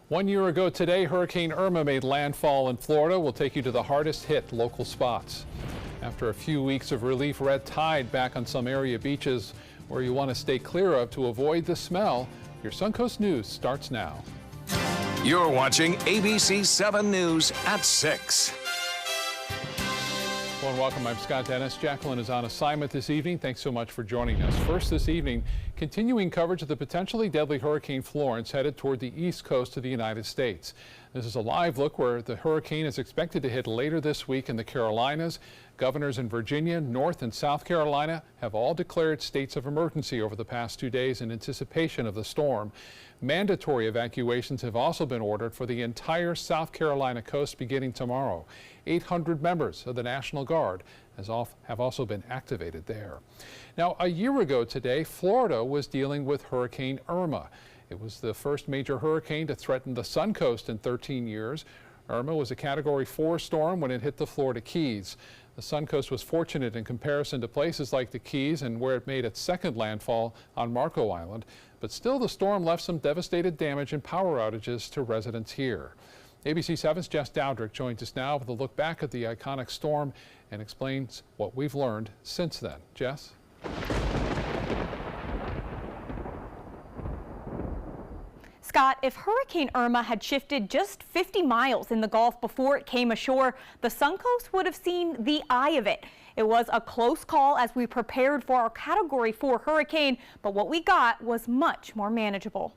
1 year ago today, Hurricane Irma made landfall in Florida. We'll take you to the hardest hit local spots. After a few weeks of relief, red tide back on some area beaches where you want to stay clear of to avoid the smell. Your Suncoast News starts now. You're watching ABC7 News at 6. Hello and welcome. I'm Scott Dennis. Jacqueline is on assignment this evening. Thanks so much for joining us. First this evening, continuing coverage of the potentially deadly Hurricane Florence headed toward the east coast of the United States. This is a live look where the hurricane is expected to hit later this week in the Carolinas. Governors in Virginia, North and South Carolina have all declared states of emergency over the past 2 days in anticipation of the storm. Mandatory evacuations have also been ordered for the entire South Carolina coast beginning tomorrow. 800 members of the National Guard have also been activated there. Now, a year ago today, Florida was dealing with Hurricane Irma. It was the first major hurricane to threaten the Suncoast in 13 years. Irma was a Category 4 storm when it hit the Florida Keys. The Suncoast was fortunate in comparison to places like the Keys and where it made its second landfall on Marco Island. But still, the storm left some devastated damage and power outages to residents here. ABC7's Jess Dowdrick joins us now with a look back at the iconic storm and explains what we've learned since then. Jess? Scott, if Hurricane Irma had shifted just 50 miles in the Gulf before it came ashore, the Suncoast would have seen the eye of it. It was a close call as we prepared for our Category 4 hurricane, but what we got was much more manageable.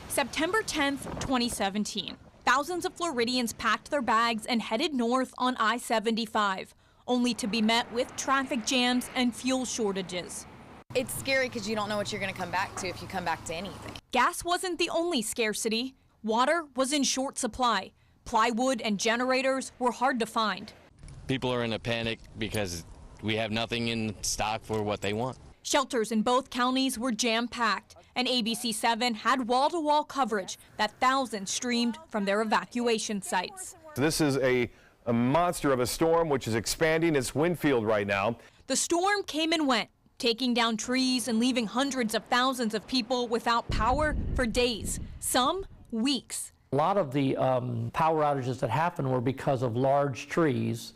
September 10th, 2017. Thousands of Floridians packed their bags and headed north on I-75, only to be met with traffic jams and fuel shortages. It's scary because you don't know what you're going to come back to if you come back to anything. Gas wasn't the only scarcity. Water was in short supply. Plywood and generators were hard to find. People are in a panic because we have nothing in stock for what they want. Shelters in both counties were jam-packed, and ABC7 had wall-to-wall coverage that thousands streamed from their evacuation sites. This is a monster of a storm which is expanding its wind field right now. The storm came and went, taking down trees and leaving hundreds of thousands of people without power for days, some weeks. A lot of the power outages that happened were because of large trees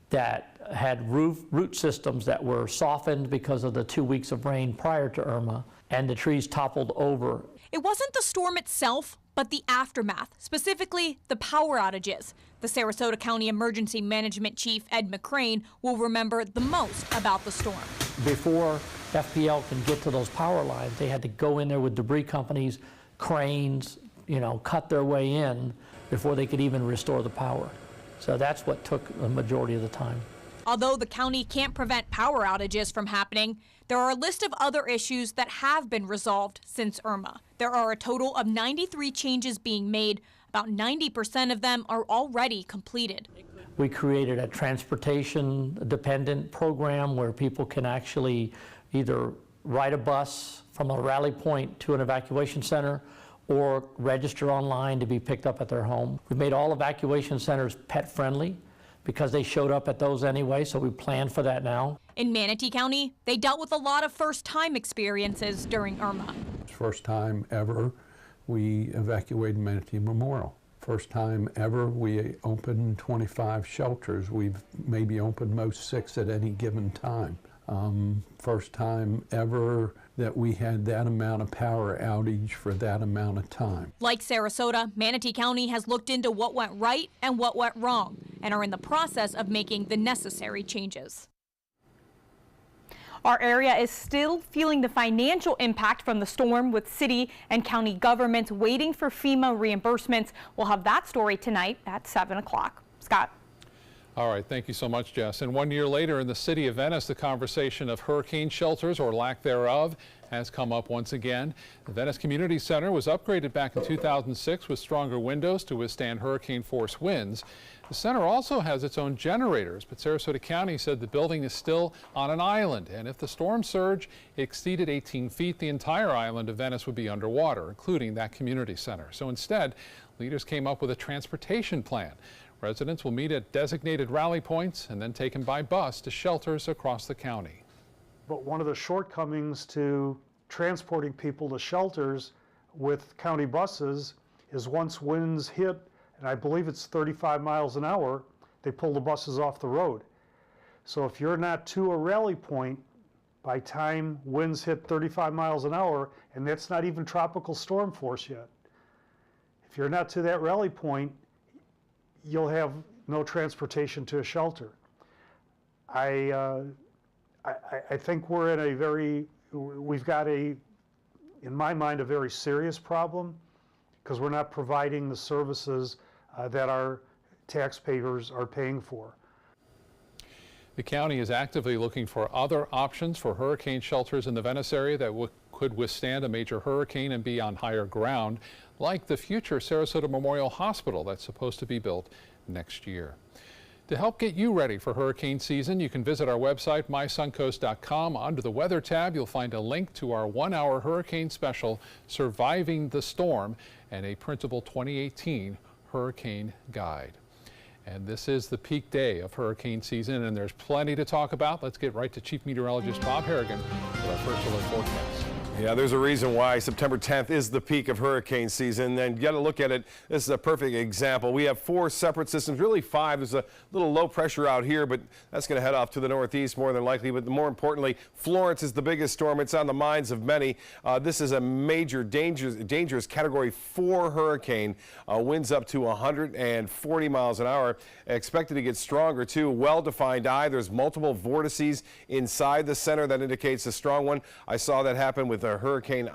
that had root systems that were softened because of the 2 weeks of rain prior to Irma, and the trees toppled over. It wasn't the storm itself, but the aftermath, specifically the power outages. The Sarasota County Emergency Management Chief Ed McCrane will remember the most about the storm. Before FPL can get to those power lines, they had to go in there with debris companies, cranes, cut their way in before they could even restore the power. So that's what took the majority of the time. Although the county can't prevent power outages from happening, there are a list of other issues that have been resolved since Irma. There are a total of 93 changes being made. About 90% of them are already completed. We created a transportation-dependent program where people can actually either ride a bus from a rally point to an evacuation center or register online to be picked up at their home. We've made all evacuation centers pet-friendly because they showed up at those anyway, so we planned for that now. In Manatee County, they dealt with a lot of first-time experiences during Irma. First time ever we evacuated Manatee Memorial. First time ever we opened 25 shelters. We've maybe opened most 6 at any given time. First time ever that we had that amount of power outage for that amount of time. Like Sarasota, Manatee County has looked into what went right and what went wrong and are in the process of making the necessary changes. Our area is still feeling the financial impact from the storm, with city and county governments waiting for FEMA reimbursements. We'll have that story tonight at 7 o'clock. Scott. All right, thank you so much, Jess. And 1 year later in the city of Venice, the conversation of hurricane shelters or lack thereof has come up once again. The Venice Community Center was upgraded back in 2006 with stronger windows to withstand hurricane force winds. The center also has its own generators, but Sarasota County said the building is still on an island, and if the storm surge exceeded 18 feet, the entire island of Venice would be underwater, including that community center. So instead, leaders came up with a transportation plan. Residents will meet at designated rally points and then taken by bus to shelters across the county. But one of the shortcomings to transporting people to shelters with county buses is once winds hit, and I believe it's 35 miles an hour, they pull the buses off the road. So if you're not to a rally point by time winds hit 35 miles an hour, and that's not even tropical storm force yet, if you're not to that rally point, you'll have no transportation to a shelter. I think we're in we've got in my mind, a very serious problem, because we're not providing the services that our taxpayers are paying for. The county is actively looking for other options for hurricane shelters in the Venice area that could withstand a major hurricane and be on higher ground, like the future Sarasota Memorial Hospital that's supposed to be built next year. To help get you ready for hurricane season, you can visit our website, mysuncoast.com. Under the Weather tab, you'll find a link to our 1-hour hurricane special, Surviving the Storm, and a printable 2018 hurricane guide. And this is the peak day of hurricane season, and there's plenty to talk about. Let's get right to Chief Meteorologist Bob Harrigan with our first alert forecast. Yeah, there's a reason why September 10th is the peak of hurricane season, and you got to look at it. This is a perfect example. We have 4 separate systems, really 5. There's a little low pressure out here, but that's going to head off to the northeast more than likely. But more importantly, Florence is the biggest storm. It's on the minds of many. This is a major dangerous Category 4 hurricane. Winds up to 140 miles an hour. Expected to get stronger too. Well-defined eye. There's multiple vortices inside the center that indicates a strong one. I saw that happen with Hurricane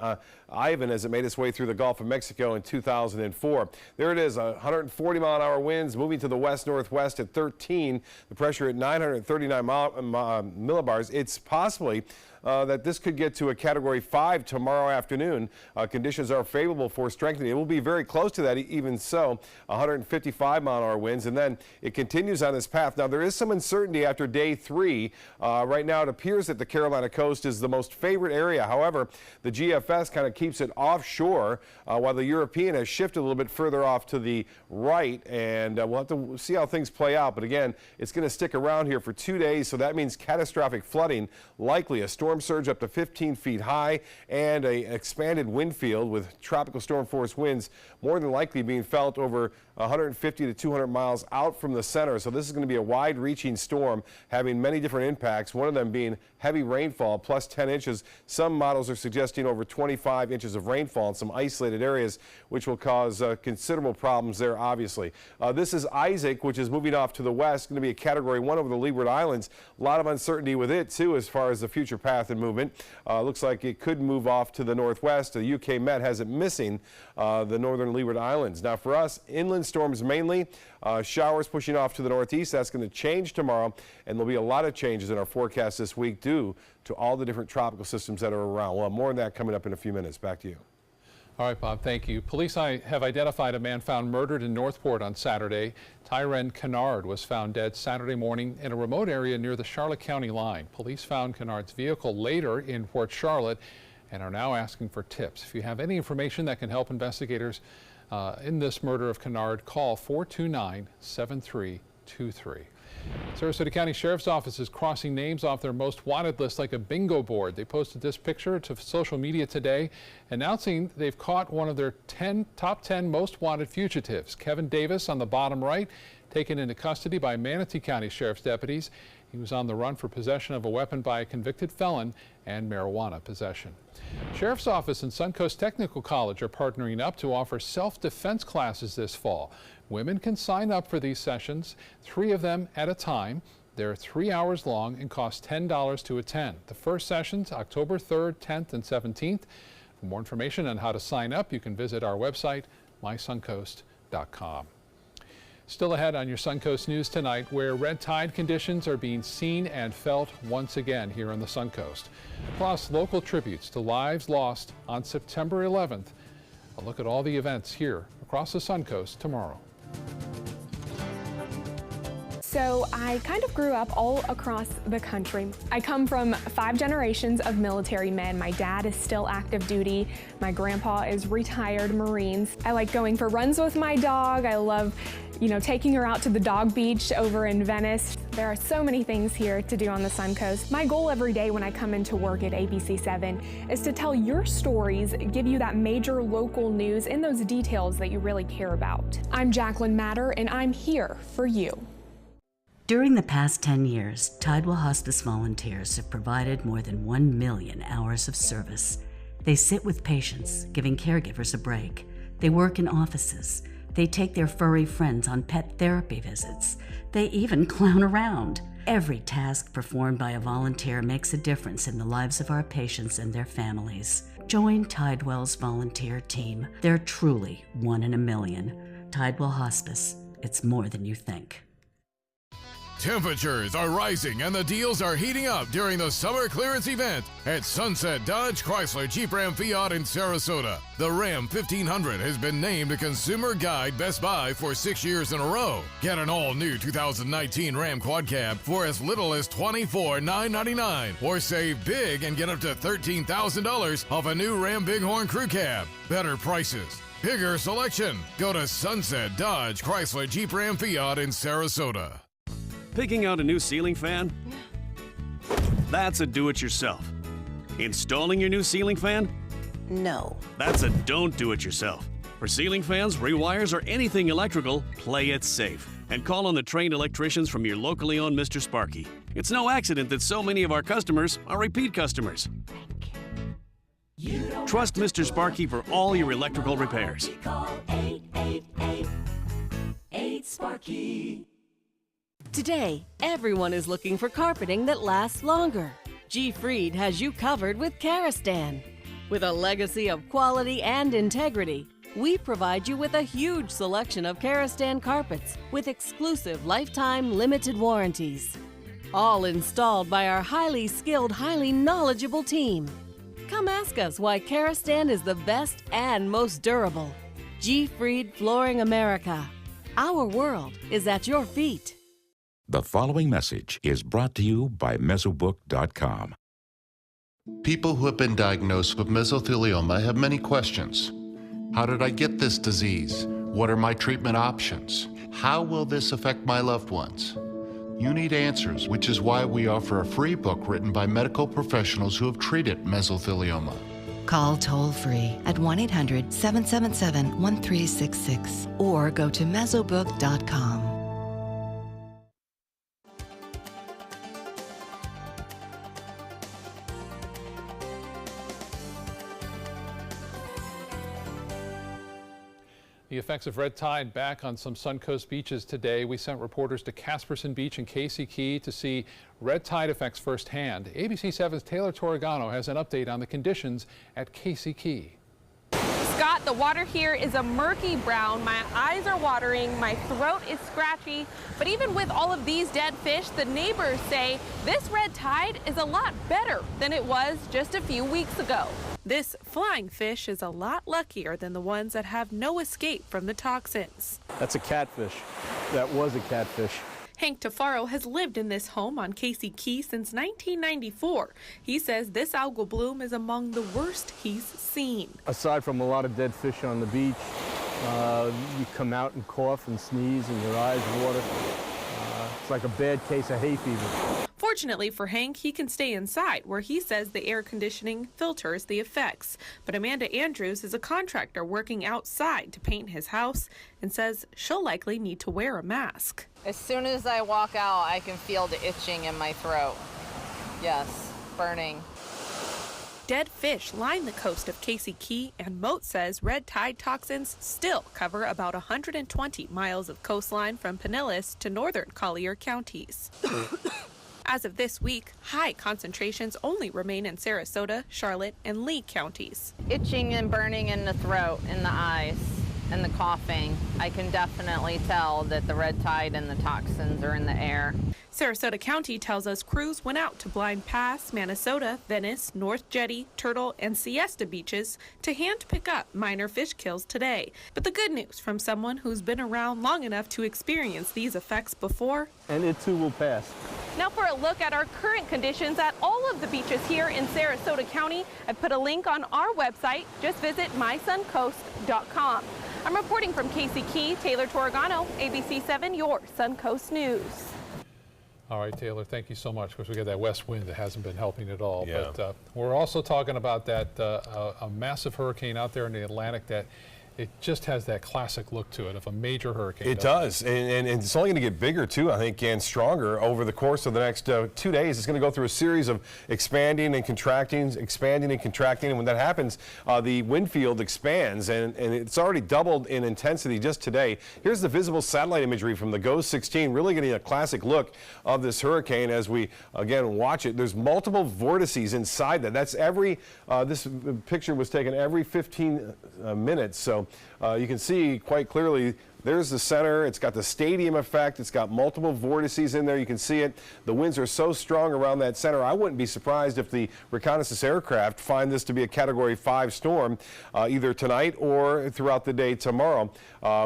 Ivan as it made its way through the Gulf of Mexico in 2004. There it is, 140 mile an hour winds moving to the west-northwest at 13. The pressure at 939 millibars. It's possibly that this could get to a Category 5 tomorrow afternoon. Conditions are favorable for strengthening. It will be very close to that, even so, 155 mile an hour winds, and then it continues on this path. Now, there is some uncertainty after day 3. Right now, it appears that the Carolina coast is the most favored area. However, the GFS kind of keeps it offshore, while the European has shifted a little bit further off to the right, and we'll have to see how things play out. But again, it's going to stick around here for 2 days, so that means catastrophic flooding, likely a storm surge up to 15 feet high, and an expanded wind field with tropical storm force winds more than likely being felt over 150 to 200 miles out from the center. So this is going to be a wide-reaching storm having many different impacts, one of them being heavy rainfall, plus 10 inches. Some models are suggesting over 25 inches of rainfall in some isolated areas, which will cause considerable problems there, obviously. This is Isaac, which is moving off to the west, going to be a Category 1 over the Leeward Islands. A lot of uncertainty with it, too, as far as the future path and movement. Looks like it could move off to the northwest. The UK Met has it missing the northern Leeward Islands. Now, for us, inland storms mainly, showers pushing off to the northeast. That's going to change tomorrow, and there'll be a lot of changes in our forecast this week due to all the different tropical systems that are around. We'll have more on that coming up in a few minutes. Back to you. All right, Bob, thank you. Police have identified a man found murdered in Northport on Saturday. Tyren Kennard was found dead Saturday morning in a remote area near the Charlotte County line. Police found Kennard's vehicle later in Port Charlotte and are now asking for tips. If you have any information that can help investigators in this murder of Kennard, call 429-7323. Sarasota County Sheriff's Office is crossing names off their most wanted list like a bingo board. They posted this picture to social media today, announcing they've caught one of their top 10 most wanted fugitives. Kevin Davis on the bottom right, taken into custody by Manatee County Sheriff's deputies. He was on the run for possession of a weapon by a convicted felon and marijuana possession. Sheriff's Office and Suncoast Technical College are partnering up to offer self-defense classes this fall. Women can sign up for these sessions, 3 of them at a time. They're 3 hours long and cost $10 to attend. The first sessions, October 3rd, 10th, and 17th. For more information on how to sign up, you can visit our website, mysuncoast.com. Still ahead on your Suncoast News tonight, where red tide conditions are being seen and felt once again here on the Suncoast. Plus, local tributes to lives lost on September 11th. A look at all the events here across the Suncoast tomorrow. So I kind of grew up all across the country. I come from 5 generations of military men. My dad is still active duty. My grandpa is retired Marines. I like going for runs with my dog. I love, taking her out to the dog beach over in Venice. There are so many things here to do on the Suncoast. My goal every day when I come into work at ABC7 is to tell your stories, give you that major local news and those details that you really care about. I'm Jacqueline Matter, and I'm here for you. During the past 10 years, Tidewell Hospice volunteers have provided more than 1 million hours of service. They sit with patients, giving caregivers a break. They work in offices. They take their furry friends on pet therapy visits. They even clown around. Every task performed by a volunteer makes a difference in the lives of our patients and their families. Join Tidewell's volunteer team. They're truly 1 in a million. Tidewell Hospice. It's more than you think. Temperatures are rising and the deals are heating up during the summer clearance event at Sunset Dodge Chrysler Jeep Ram Fiat in Sarasota. The Ram 1500 has been named a Consumer Guide Best Buy for 6 years in a row. Get an all-new 2019 Ram Quad Cab for as little as $24,999, or save big and get up to $13,000 off a new Ram Bighorn Crew Cab. Better prices, bigger selection. Go to Sunset Dodge Chrysler Jeep Ram Fiat in Sarasota. Picking out a new ceiling fan? That's a do-it-yourself. Installing your new ceiling fan? No. That's a don't do-it-yourself. For ceiling fans, rewires, or anything electrical, play it safe. And call on the trained electricians from your locally owned Mr. Sparky. It's no accident that so many of our customers are repeat customers. Trust Mr. Sparky for all your electrical repairs. Call 888-8-SPARKY. Today, everyone is looking for carpeting that lasts longer. G. Fried has you covered with Karastan. With a legacy of quality and integrity, we provide you with a huge selection of Karastan carpets with exclusive lifetime limited warranties. All installed by our highly skilled, highly knowledgeable team. Come ask us why Karastan is the best and most durable. G. Fried Flooring America. Our world is at your feet. The following message is brought to you by Mesobook.com. People who have been diagnosed with mesothelioma have many questions. How did I get this disease? What are my treatment options? How will this affect my loved ones? You need answers, which is why we offer a free book written by medical professionals who have treated mesothelioma. Call toll-free at 1-800-777-1366 or go to Mesobook.com. The effects of red tide back on some Suncoast beaches today. We sent reporters to Casperson Beach and Casey Key to see red tide effects firsthand. ABC7's Taylor Torregano has an update on the conditions at Casey Key. Scott, the water here is a murky brown. My eyes are watering, my throat is scratchy, but even with all of these dead fish, the neighbors say this red tide is a lot better than it was just a few weeks ago. This flying fish is a lot luckier than the ones that have no escape from the toxins. That's a catfish. That was a catfish. Hank Tafaro has lived in this home on Casey Key since 1994. He says this algal bloom is among the worst he's seen. Aside from a lot of dead fish on the beach, you come out and cough and sneeze and your eyes water. It's like a bad case of hay fever. Fortunately for Hank, he can stay inside, where he says the air conditioning filters the effects. But Amanda Andrews is a contractor working outside to paint his house and says she'll likely need to wear a mask. As soon as I walk out, I can feel the itching in my throat. Yes, burning. Dead fish line the coast of Casey Key, and Moat says red tide toxins still cover about 120 miles of coastline from Pinellas to northern Collier counties. As of this week, high concentrations only remain in Sarasota, Charlotte, and Lee counties. Itching and burning in the throat, in the eyes, and the coughing. I can definitely tell that the red tide and the toxins are in the air. Sarasota County tells us crews went out to Blind Pass, Minnesota, Venice, North Jetty, Turtle, and Siesta beaches to hand pick up minor fish kills today. But the good news from someone who's been around long enough to experience these effects before. And it too will pass. Now for a look at our current conditions at all of the beaches here in Sarasota County, I put a link on our website. Just visit mysuncoast.com. I'm reporting from Casey Key, Taylor Torregano, ABC7, your Suncoast News. All right, Taylor, thank you so much. Of course, we got that west wind that hasn't been helping at all. Yeah. But we're also talking about that a massive hurricane out there in the Atlantic that it just has that classic look to it of a major hurricane. It does, and it's only going to get bigger too, I think, and stronger over the course of the next 2 days. It's going to go through a series of expanding and contracting, and when that happens, the wind field expands, and it's already doubled in intensity just today. Here's the visible satellite imagery from the GOES 16, really getting a classic look of this hurricane as we, again, watch it. There's multiple vortices inside that. That's this picture was taken every 15 minutes, so you can see quite clearly there's the center. It's got the stadium effect. It's got multiple vortices in there. You can see it. The winds are so strong around that center. I wouldn't be surprised if the reconnaissance aircraft find this to be a Category 5 storm either tonight or throughout the day tomorrow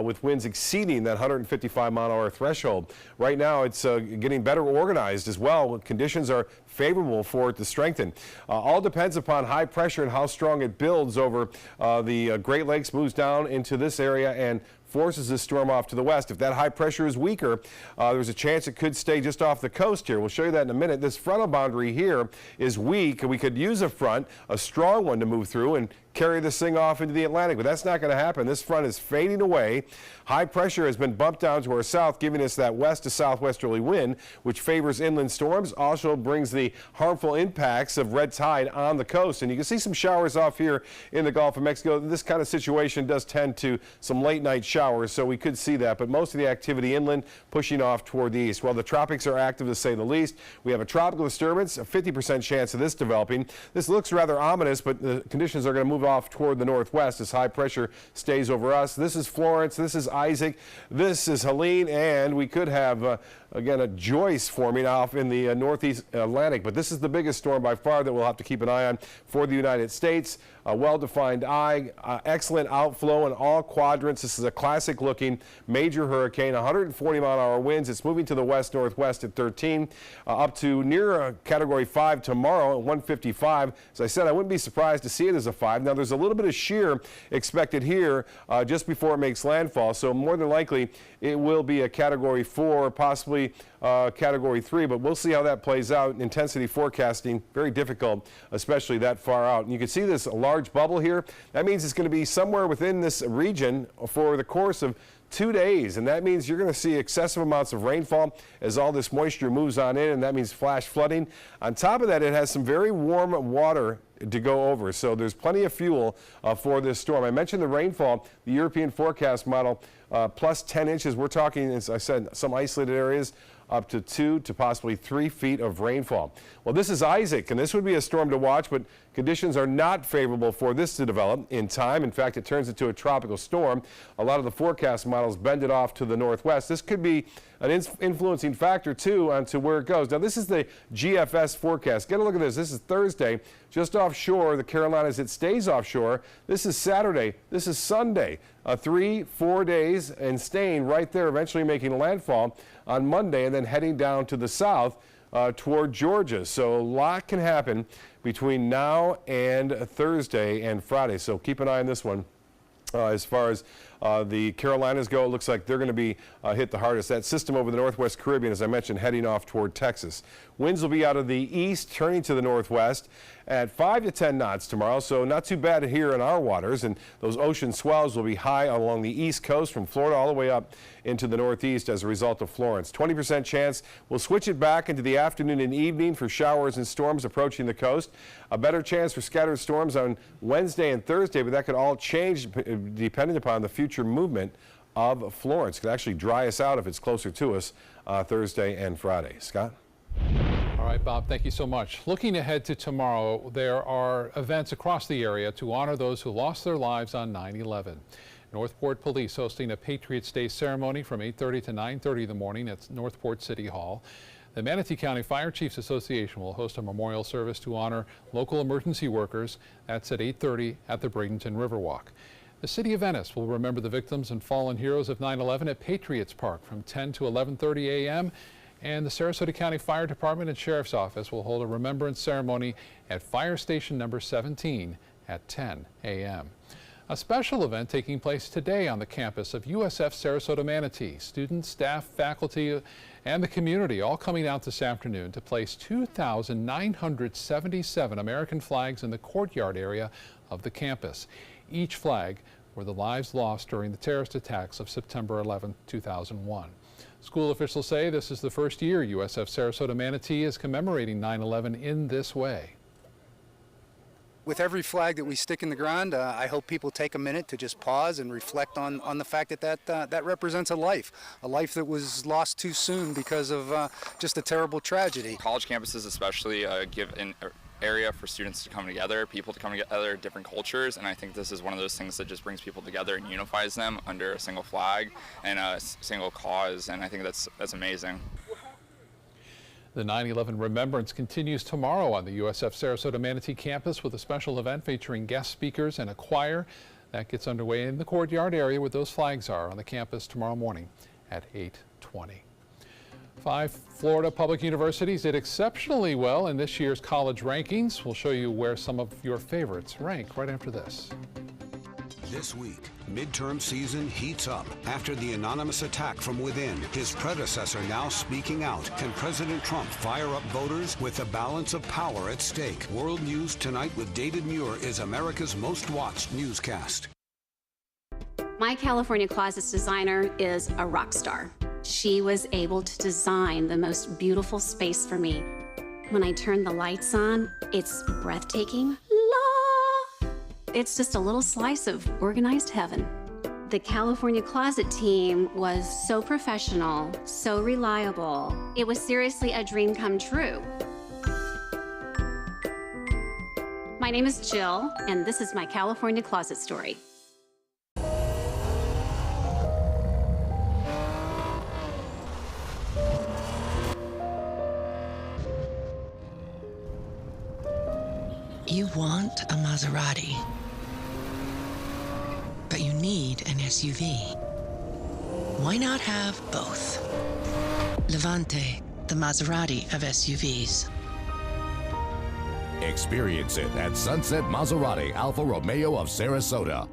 with winds exceeding that 155-mile-an-hour threshold. Right now, it's getting better organized as well. Conditions are favorable for it to strengthen. All depends upon high pressure and how strong it builds over the Great Lakes, moves down into this area and forces this storm off to the west. If that high pressure is weaker, there's a chance it could stay just off the coast here. We'll show you that in a minute. This frontal boundary here is weak. We could use a front, a strong one, to move through and carry this thing off into the Atlantic, but that's not going to happen. This front is fading away. High pressure has been bumped down to our south, giving us that west to southwesterly wind, which favors inland storms, also brings the harmful impacts of red tide on the coast. And you can see some showers off here in the Gulf of Mexico. This kind of situation does tend to some late night showers, so we could see that, but most of the activity inland pushing off toward the east. While the tropics are active, to say the least, we have a tropical disturbance, a 50% chance of this developing. This looks rather ominous, but the conditions are going to move off toward the northwest as high pressure stays over us. This is Florence, this is Isaac, this is Helene, and we could have again a Joyce forming off in the northeast Atlantic, but this is the biggest storm by far that we'll have to keep an eye on for the United States. A well-defined eye, excellent outflow in all quadrants. This is a classic looking major hurricane, 140-mile-an-hour winds. It's moving to the west-northwest at 13, up to near Category 5 tomorrow at 155. As I said, I wouldn't be surprised to see it as a 5. Now, there's a little bit of shear expected here just before it makes landfall, so more than likely it will be a Category 4, possibly Category 3, but we'll see how that plays out. Intensity forecasting, very difficult, especially that far out. And you can see this large bubble here. That means it's going to be somewhere within this region for the course of 2 days, and that means you're going to see excessive amounts of rainfall as all this moisture moves on in, and that means flash flooding. On top of that, it has some very warm water to go over, so there's plenty of fuel for this storm. I mentioned the rainfall, the European forecast model, plus 10 inches. We're talking, as I said, some isolated areas, up to 2 to possibly 3 feet of rainfall. Well, this is Isaac, and this would be a storm to watch, but conditions are not favorable for this to develop in time. In fact, it turns into a tropical storm. A lot of the forecast models bend it off to the northwest. This could be an influencing factor, too, onto where it goes. Now, this is the GFS forecast. Get a look at this. This is Thursday, just offshore, the Carolinas. It stays offshore. This is Saturday. This is Sunday. 3-4 days and staying right there, eventually making landfall on Monday and then heading down to the south toward Georgia. So a lot can happen between now and Thursday and Friday. So keep an eye on this one. As far as the Carolinas go, it looks like they're going to be hit the hardest. That system over the northwest Caribbean, as I mentioned, heading off toward Texas. Winds will be out of the east, turning to the northwest at 5 to 10 knots tomorrow, so not too bad here in our waters. And those ocean swells will be high along the east coast from Florida all the way up into the northeast as a result of Florence. 20% chance. We'll switch it back into the afternoon and evening for showers and storms approaching the coast. A better chance for scattered storms on Wednesday and Thursday, but that could all change depending upon the future movement of Florence. It could actually dry us out if it's closer to us Thursday and Friday. Scott? All right, Bob, thank you so much. Looking ahead to tomorrow, there are events across the area to honor those who lost their lives on 9/11. Northport Police hosting a Patriots Day ceremony from 8:30 to 9:30 in the morning at Northport City Hall. The Manatee County Fire Chiefs Association will host a memorial service to honor local emergency workers. That's at 8:30 at the Bradenton Riverwalk. The City of Venice will remember the victims and fallen heroes of 9/11 at Patriots Park from 10 to 11:30 a.m. And the Sarasota County Fire Department and Sheriff's Office will hold a remembrance ceremony at Fire Station number 17 at 10 a.m. A special event taking place today on the campus of USF Sarasota Manatee. Students, staff, faculty, and the community all coming out this afternoon to place 2,977 American flags in the courtyard area of the campus. Each flag were the lives lost during the terrorist attacks of September 11, 2001. School officials say this is the first year USF Sarasota Manatee is commemorating 9/11 in this way. With every flag that we stick in the ground, I hope people take a minute to just pause and reflect on the fact that represents a life that was lost too soon because of just a terrible tragedy. College campuses especially give an area for students to come together, people to come together, different cultures, and I think this is one of those things that just brings people together and unifies them under a single flag and a single cause, and I think that's amazing. The 9/11 Remembrance continues tomorrow on the USF Sarasota Manatee campus with a special event featuring guest speakers and a choir. That gets underway in the courtyard area where those flags are on the campus tomorrow morning at 8:20. 5 Florida public universities did exceptionally well in this year's college rankings. We'll show you where some of your favorites rank right after this. This week, midterm season heats up after the anonymous attack from within. His predecessor now speaking out. Can President Trump fire up voters with the balance of power at stake? World News Tonight with David Muir is America's most watched newscast. My California Closets designer is a rock star. She was able to design the most beautiful space for me. When I turn the lights on, it's breathtaking. It's just a little slice of organized heaven. The California Closet team was so professional, so reliable. It was seriously a dream come true. My name is Jill, and this is my California Closet story. You want a Maserati, but you need an SUV. Why not have both? Levante, the Maserati of SUVs. Experience it at Sunset Maserati Alfa Romeo of Sarasota.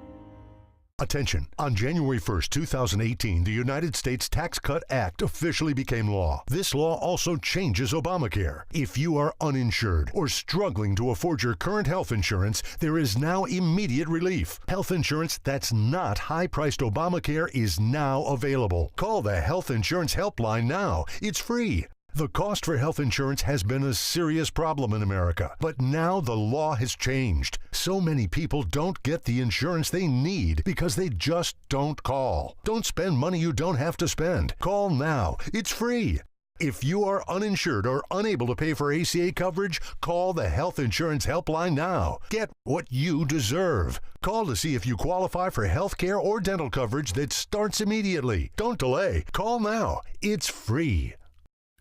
Attention. On January 1st, 2018, the United States Tax Cut Act officially became law. This law also changes Obamacare. If you are uninsured or struggling to afford your current health insurance, there is now immediate relief. Health insurance that's not high-priced Obamacare is now available. Call the Health Insurance Helpline now. It's free. The cost for health insurance has been a serious problem in America, but now the law has changed. So many people don't get the insurance they need because they just don't call. Don't spend money you don't have to spend. Call now. It's free. If you are uninsured or unable to pay for ACA coverage, call the Health Insurance Helpline now. Get what you deserve. Call to see if you qualify for health care or dental coverage that starts immediately. Don't delay. Call now. It's free.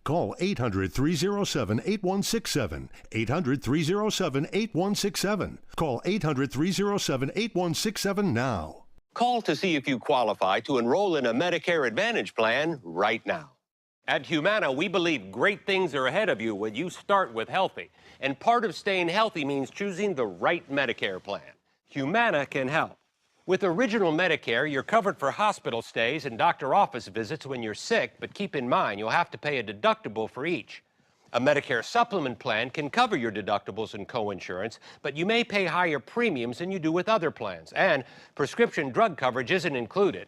Call 800-307-8167. 800-307-8167. Call 800-307-8167 now. Call to see if you qualify to enroll in a Medicare Advantage plan right now. At Humana, we believe great things are ahead of you when you start with healthy. And part of staying healthy means choosing the right Medicare plan. Humana can help. With Original Medicare, you're covered for hospital stays and doctor office visits when you're sick, but keep in mind you'll have to pay a deductible for each. A Medicare supplement plan can cover your deductibles and coinsurance, but you may pay higher premiums than you do with other plans, and prescription drug coverage isn't included.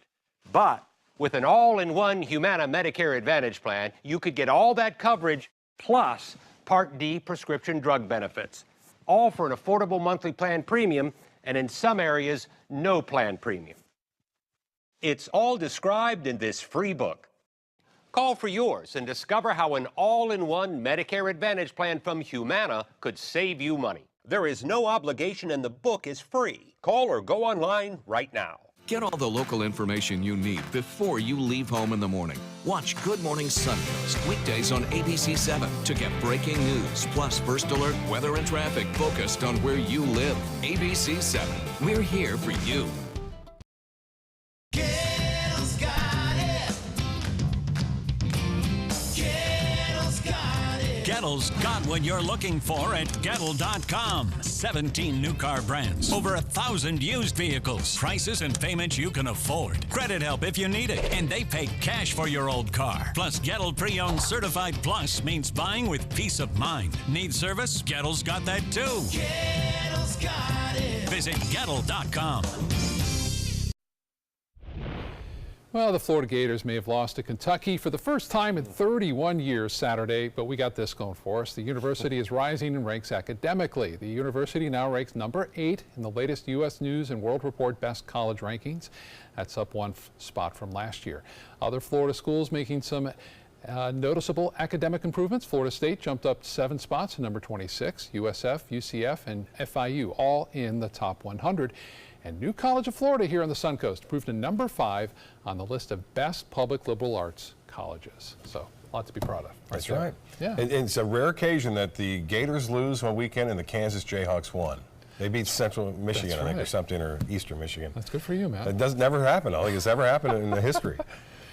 But with an all-in-one Humana Medicare Advantage plan, you could get all that coverage plus Part D prescription drug benefits, all for an affordable monthly plan premium, and in some areas, no plan premium. It's all described in this free book. Call for yours and discover how an all-in-one Medicare Advantage plan from Humana could save you money. There is no obligation and the book is free. Call or go online right now. Get all the local information you need before you leave home in the morning. Watch Good Morning Suncoast weekdays on ABC7 to get breaking news, plus first alert, weather, and traffic focused on where you live. ABC7, we're here for you. Kettle's got it. Kettle's got it. Get Gettle's got what you're looking for at Gettle.com. 17 new car brands, over 1,000 used vehicles, prices and payments you can afford. Credit help if you need it, and they pay cash for your old car. Plus, Gettle Pre-Owned Certified Plus means buying with peace of mind. Need service? Gettle's got that too. Gettle's got it. Visit Gettle.com. Well, the Florida Gators may have lost to Kentucky for the first time in 31 years Saturday, but we got this going for us. The university is rising in ranks academically. The university now ranks number 8 in the latest U.S. News and World Report Best College rankings. That's up one spot from last year. Other Florida schools making some noticeable academic improvements. Florida State jumped up 7 spots to number 26. USF, UCF, and FIU all in the top 100. And New College of Florida here on the Suncoast proved to number 5 on the list of best public liberal arts colleges. So a lot to be proud of. That's right. Yeah. And it's a rare occasion that the Gators lose one weekend and the Kansas Jayhawks won. They beat Central Michigan, I think, or something, or Eastern Michigan. That's good for you, man. It does never happen. I don't think it's ever happened in the history.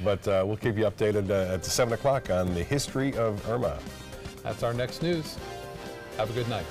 But we'll keep you updated at 7 o'clock on the history of Irma. That's our next news. Have a good night.